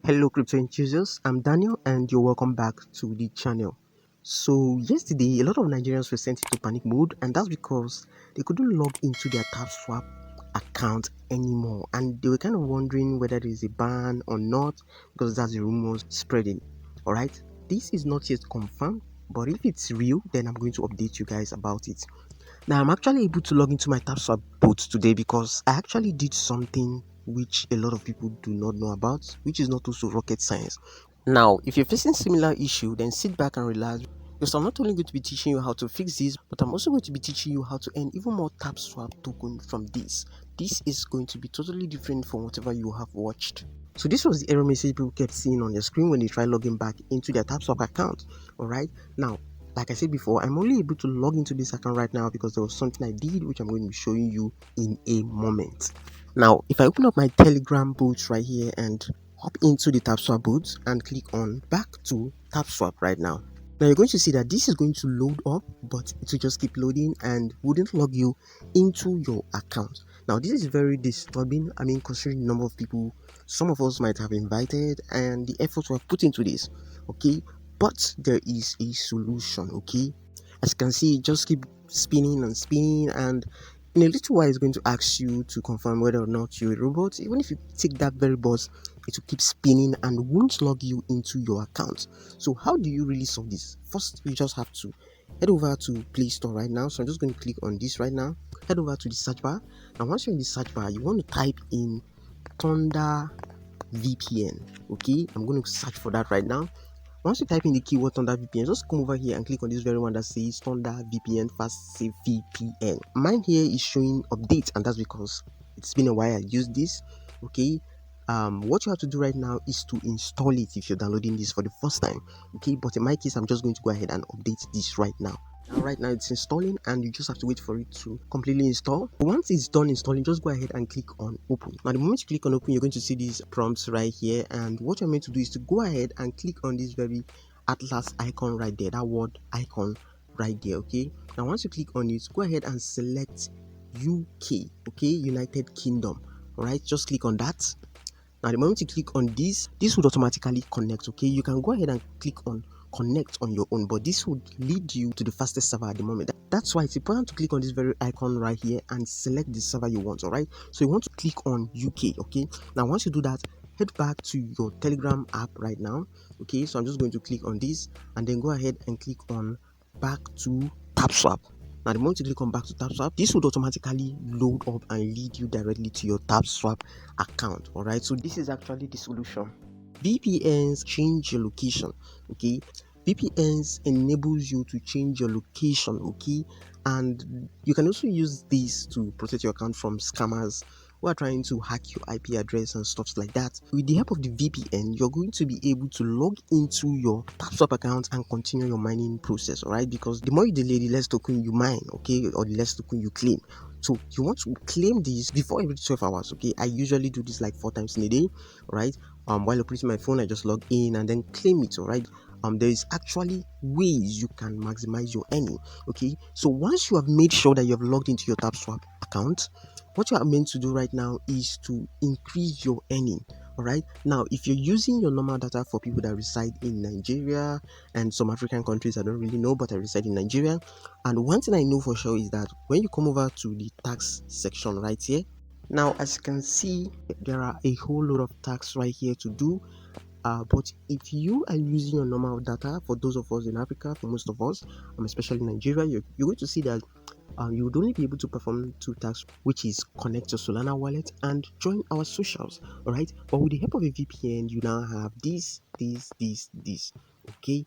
Hello crypto enthusiasts, I'm Daniel and you're welcome back to the channel. So yesterday a lot of Nigerians were sent into panic mode, and that's because they couldn't log into their Tapswap account anymore, and they were kind of wondering whether there is a ban or not, because that's the rumors spreading. Alright, this is not yet confirmed, but if it's real then I'm going to update you guys about it. Now I'm actually able to log into my Tapswap bot today because I actually did something which a lot of people do not know about, which is not also rocket science. Now, if you're facing similar issue, then sit back and relax, because I'm not only going to be teaching you how to fix this, but I'm also going to be teaching you how to earn even more Tapswap token from this. This is going to be totally different from whatever you have watched. So this was the error message people kept seeing on their screen when they try logging back into their Tapswap account. Alright, now like I said before, I'm only able to log into this account right now because there was something I did which I'm going to be showing you in a moment. Now, if I open up my Telegram bot right here and hop into the Tapswap bot and click on back to Tapswap right now. Now you're going to see that this is going to load up, but it will just keep loading and wouldn't log you into your account. Now this is very disturbing. I mean, considering the number of people some of us might have invited and the effort we have put into this. Okay, but there is a solution. Okay, as you can see, just keep spinning and spinning, and in a little while it's going to ask you to confirm whether or not you're a robot. Even if you tick that very box, it will keep spinning and won't log you into your account. So how do you really solve this? First, you just have to head over to Play Store right now. So I'm just going to click on this right now. Head over to the search bar. Now once you're in the search bar, you want to type in Thunder VPN. Okay, I'm going to search for that right now. Once you type in the keyword Thunder VPN, just come over here and click on this very one that says Thunder VPN Fast Safe VPN. Mine here is showing update, and that's because it's been a while I used this. Okay, what you have to do right now is to install it if you're downloading this for the first time. Okay, but in my case, I'm just going to go ahead and update this right now. Right now it's installing, and you just have to wait for it to completely install. Once it's done installing, just go ahead and click on open. Now the moment you click on open, you're going to see these prompts right here, and what you're meant to do is to go ahead and click on this very atlas icon right there, that word icon right there. Okay, now once you click on it, go ahead and select UK. Okay, United Kingdom. All right, just click on that. Now the moment you click on this would automatically connect. Okay, you can go ahead and click on connect on your own, but this would lead you to the fastest server at the moment. That's why it's important to click on this very icon right here and select the server you want. All right, so you want to click on UK. Okay, now once you do that, head back to your Telegram app right now. Okay, so I'm just going to click on this and then go ahead and click on back to Tapswap. Now the moment you click on back to Tapswap, this would automatically load up and lead you directly to your Tapswap account. All right, so this is actually the solution. VPNs change your location. Okay, VPNs enables you to change your location. Okay, and you can also use this to protect your account from scammers who are trying to hack your IP address and stuff like that. With the help of the VPN, you're going to be able to log into your Tapswap account and continue your mining process. All right, because the more you delay, the less token you mine. Okay, or the less token you claim. So you want to claim this before every 12 hours. Okay, I usually do this like 4 times in a day. All right, while operating my phone, I just log in and then claim it. All right, there is actually ways you can maximize your earning. Okay, so once you have made sure that you have logged into your Tapswap account, what you are meant to do right now is to increase your earning. All right, now if you're using your normal data for people that reside in Nigeria and some African countries, I don't really know, but I reside in Nigeria. And one thing I know for sure is that when you come over to the tax section right here, now as you can see, there are a whole lot of tax right here to do. But if you are using your normal data, for those of us in Africa, for most of us, especially Nigeria, you're going to see that you would only be able to perform 2 tasks, which is connect your Solana wallet and join our socials. All right, but with the help of a VPN, you now have this. Okay,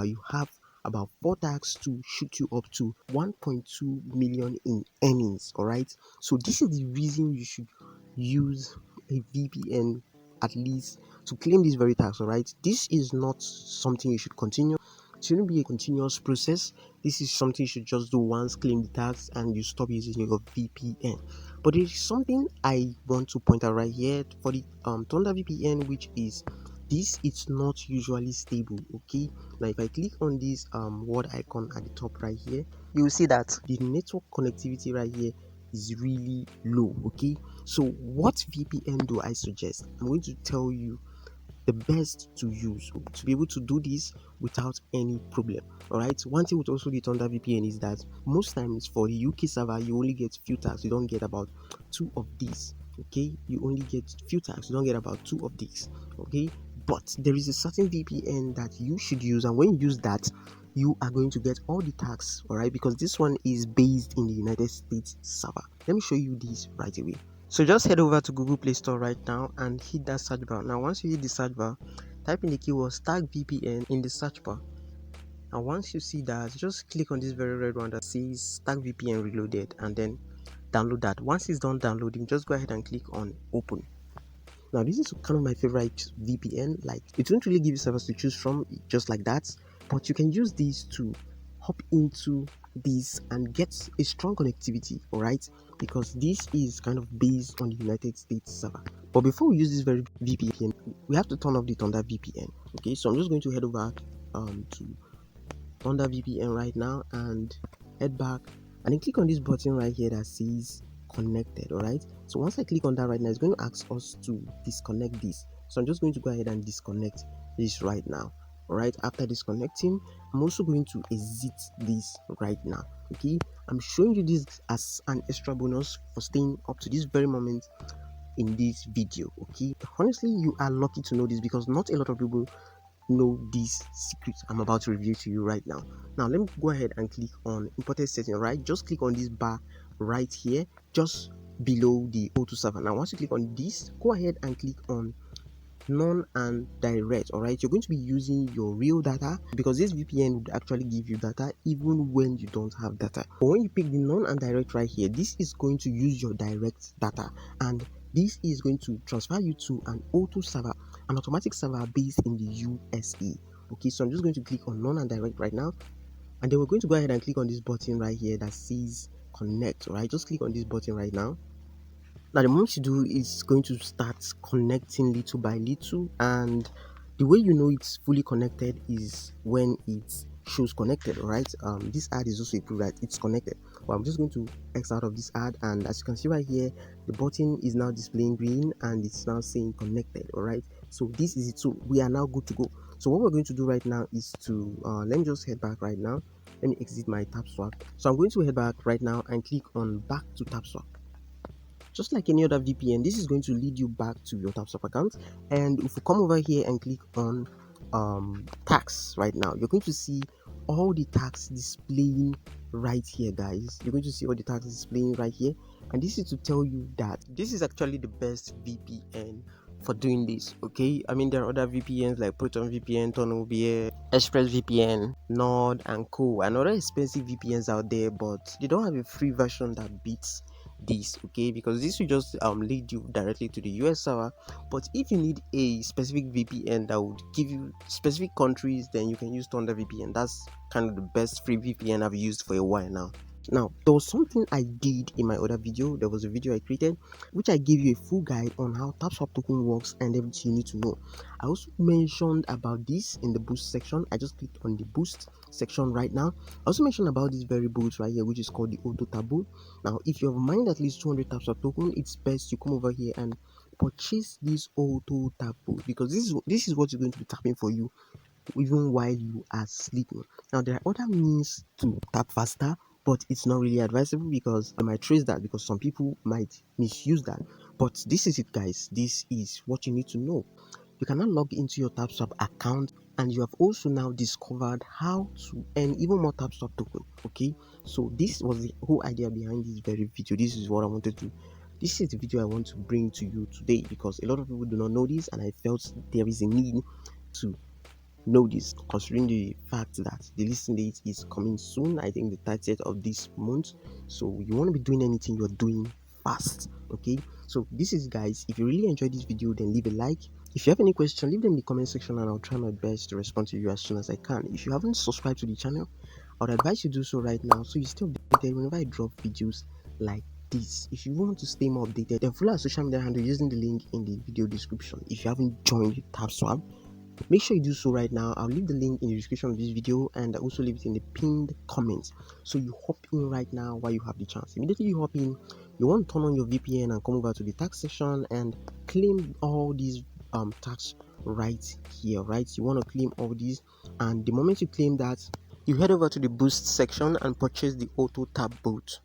you have about 4 tasks to shoot you up to 1.2 million in earnings. All right, so this is the reason you should use a VPN at least to claim this very tax. All right, this is not something you should continue. It shouldn't be a continuous process. This is something you should just do once, claim the tax, and you stop using your VPN. But there is something I want to point out right here for the Thunder VPN, which is this. It's not usually stable. Okay, now if I click on this word icon at the top right here, you will see that the network connectivity right here is really low. Okay, so what VPN do I suggest? I'm going to tell you the best to use to be able to do this without any problem. All right, one thing with also the Thunder VPN is that most times for the UK server you only get few tags, you don't get about two of these. Okay, you only get few tags, you don't get about two of these. Okay, but there is a certain VPN that you should use, and when you use that you are going to get all the tags. All right, because this one is based in the United States server. Let me show you this right away. So just head over to Google Play Store right now and hit that search bar. Now once you hit the search bar, type in the keyword Stack VPN in the search bar. And once you see that, just click on this very red one that says Stack VPN Reloaded and then download that. Once it's done downloading, just go ahead and click on Open. Now this is kind of my favorite VPN. Like, it won't really give you servers to choose from just like that, but you can use these to hop into this and get a strong connectivity, all right, because this is kind of based on the United States server. But before we use this very VPN, we have to turn off the Thunder VPN. Okay, so I'm just going to head over to Thunder VPN right now and head back and then click on this button right here that says connected. All right, so once I click on that right now, it's going to ask us to disconnect this. So I'm just going to go ahead and disconnect this right now. All right, after disconnecting, I'm also going to exit this right now. Okay, I'm showing you this as an extra bonus for staying up to this very moment in this video. Okay, honestly, you are lucky to know this because not a lot of people know these secrets I'm about to reveal to you right now. Now let me go ahead and click on imported setting. Right, just click on this bar right here just below the O2 server. Now once you click on this, go ahead and click on none and direct. All right, you're going to be using your real data because this VPN would actually give you data even when you don't have data. But when you pick the none and direct right here, this is going to use your direct data, and this is going to transfer you to an O2 server, an automatic server based in the USA. Okay, so I'm just going to click on none and direct right now, and then we're going to go ahead and click on this button right here that says connect. All right, just click on this button right now. Now the moment you do, is going to start connecting little by little, and the way you know it's fully connected is when it shows connected. All right, this ad is also a proof that it's connected. Well, I'm just going to X out of this ad, and as you can see right here, the button is now displaying green and it's now saying connected. All right, so this is it. So we are now good to go. So what we're going to do right now is to let me just head back right now. Let me exit my Tapswap. So I'm going to head back right now and click on back to Tapswap. Just like any other VPN, this is going to lead you back to your Tapswap account. And if you come over here and click on tax right now, you're going to see all the tax displaying right here, guys. You're going to see all the tax displaying right here, and this is to tell you that this is actually the best VPN for doing this. Okay, I mean, there are other VPNs like Proton VPN, Tunnel VPN, Express VPN, Nord and Co, and other expensive VPNs out there, but they don't have a free version that beats this. Okay, because this will just lead you directly to the US server. But if you need a specific VPN that would give you specific countries, then you can use Thunder VPN. That's kind of the best free VPN I've used for a while now. Now, there was something I did in my other video. There was a video I created which I gave you a full guide on how Tapswap token works and everything you need to know. I also mentioned about this in the boost section. I just clicked on the boost section right now. I also mentioned about this very boost right here, which is called the Auto Tap Bot. Now, if you have mined at least 200 Tapswap token, it's best you come over here and purchase this Auto Tap Bot, because this is what is going to be tapping for you even while you are sleeping. Now, there are other means to tap faster, but it's not really advisable because I might trace that, because some people might misuse that. But this is it, guys. This is what you need to know. You can now log into your Tapswap account, and you have also now discovered how to earn even more Tapswap token. Okay, so this was the whole idea behind this very video. This is what I wanted to. This is the video I want to bring to you today, because a lot of people do not know this, and I felt there is a need to know this, considering the fact that the listing date is coming soon. I think the 30th of this month. So you want to be doing anything, you're doing fast. Okay, so this is, guys, if you really enjoyed this video, then leave a like. If you have any question, leave them in the comment section and I'll try my best to respond to you as soon as I can. If you haven't subscribed to the channel, I would advise you do so right now, so you stay updated whenever I drop videos like this. If you want to stay more updated, then follow our social media handle using the link in the video description. If you haven't joined Tapswap, make sure you do so right now. I'll leave the link in the description of this video, and I also leave it in the pinned comments. So you hop in right now while you have the chance. Immediately you hop in, you want to turn on your VPN and come over to the tax section and claim all these tax right here, right? You want to claim all these, and the moment you claim that, you head over to the boost section and purchase the auto tap bot.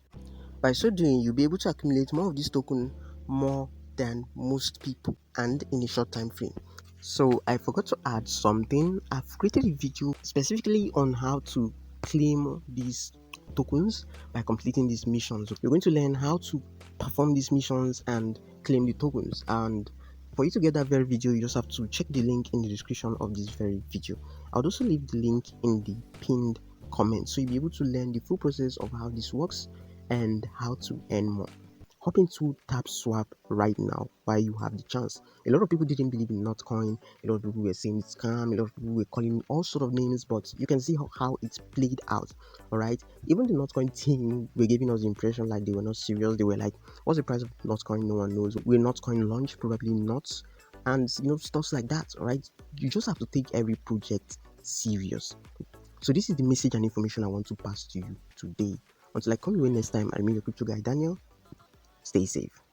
By so doing, you'll be able to accumulate more of this token more than most people and in a short time frame. So I forgot to add something. I've created a video specifically on how to claim these tokens by completing these missions. You're going to learn how to perform these missions and claim the tokens. And for you to get that very video, you just have to check the link in the description of this very video. I'll also leave the link in the pinned comment, so you'll be able to learn the full process of how this works and how to earn more. Hop into Tapswap right now while you have the chance. A lot of people didn't believe in Notcoin. A lot of people were saying it's scam. A lot of people were calling all sort of names, but you can see how it's played out. All right. Even the Notcoin team were giving us the impression like they were not serious. They were like, "What's the price of Notcoin? No one knows. Will Notcoin launch? Probably not." And stuff like that. All right. You just have to take every project serious. So this is the message and information I want to pass to you today. Until I come your way next time, I remain your crypto guy, Daniel. Stay safe.